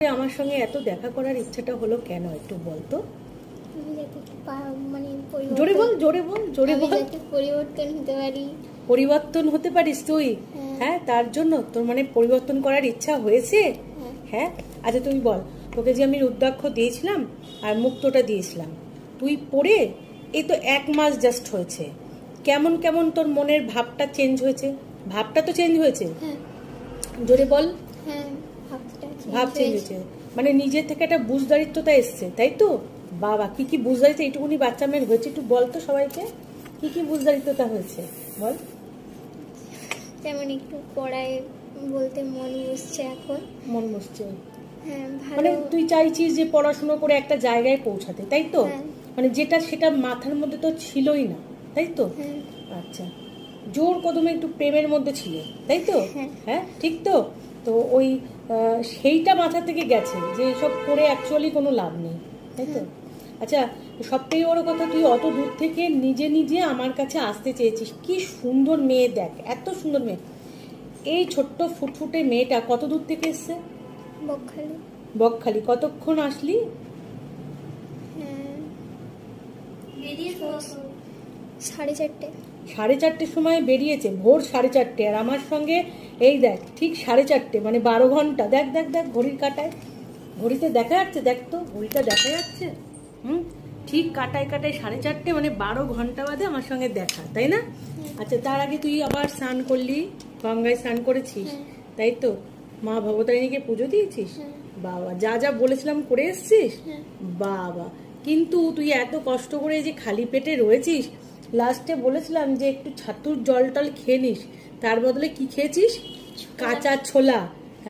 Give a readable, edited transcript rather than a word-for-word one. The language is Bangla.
আমার সঙ্গে এত দেখা করার ইচ্ছাটা হলো কেন একটু বলতো? মানে জোরে বল, জোরে বল, জোরে বল। পরিবর্তন হতে পারি। পরিবর্তন হতে পারিস তুই? হ্যাঁ, তার জন্য তোর মানে পরিবর্তন করার ইচ্ছা হয়েছে? হ্যাঁ। আচ্ছা তুই বল, তোকে যে আমি রুদ্রাক্ষ দিয়েছিলাম আর মুক্তটা দিয়েছিলাম, তুই পড়ে এই তো 1 মাস জাস্ট হয়েছে, কেমন কেমন তোর মনের ভাবটা চেঞ্জ হয়েছে? ভাবটা তো চেঞ্জ হয়েছে, জোরে বল। হ্যাঁ, ভাব চেঞ্জ হয়েছে, মানে নিজের থেকে একটা বুঝদারিত্বতা এসছে, তাই তো? বাবা, কি কি বুঝদারিত্ব এইটুকুনি বাচ্চা মেয়ের হয়েছে, একটু বল তো সবাইকে, কি কি বুঝদারিত্বতা হয়েছে বল। যেমন একটু পড়ায় বলতে মন বসছে এখন। মন বসছে? হ্যাঁ, মানে তুই চাইছিস যে পড়াশোনা করে একটা জায়গায় পৌঁছাতে, তাই তো? মানে যেটা সেটা মাথার মধ্যে তো ছিলই না, তাই তো? আচ্ছা, জোর কদমে একটু প্রেমের মধ্যে ছিল, তাই তো? হ্যাঁ, ঠিক তো? তো ওই সেইটা মাথা থেকে গেছে যে এসব করে অ্যাকচুয়ালি কোনো লাভ নেই, তাই তো? আচ্ছা, সবথেকে বড় কথা, তুই অত দূর থেকে নিজে নিজে আমার কাছে আসতে চেয়েছিস। কি সুন্দর মেয়ে, দেখ এত সুন্দর মেয়ে। এই ছোট্ট ফুটফুটে মেয়েটা কত দূর থেকে এসছে? বকখালি। বকখালি। কতক্ষণ আসলি? 4:30। 4:30 সময় বেরিয়েছে, ভোর 4:30। আর আমার সঙ্গে এই দেখ ঠিক 4:30, মানে 12 ঘন্টা। দেখ দেখ দেখ, ঘড়ির কাটায়, ঘড়িতে দেখা যাচ্ছে, দেখ তো ঘড়িটা দেখা যাচ্ছে। ঠিক কাটায় কাটায় 4:30, মানে 12 ঘন্টা বাদে আমার সঙ্গে দেখা, তাই না? আচ্ছা, তার আগে তুই আবার স্নান করলি, গঙ্গায় স্নান করেছিস, তাই তো? মা ভবতারিণীকে পুজো দিয়েছিস? বাবা, যা যা বলেছিলাম করে এসছিস? বাবা, কিন্তু তুই এত কষ্ট করে যে খালি পেটে রয়েছিস, লাস্টে বলেছিলাম যে একটু ছাতুর জল টল খেয়ে নিস, তার বদলে কি খেয়েছিস? কাঁচা ছোলা।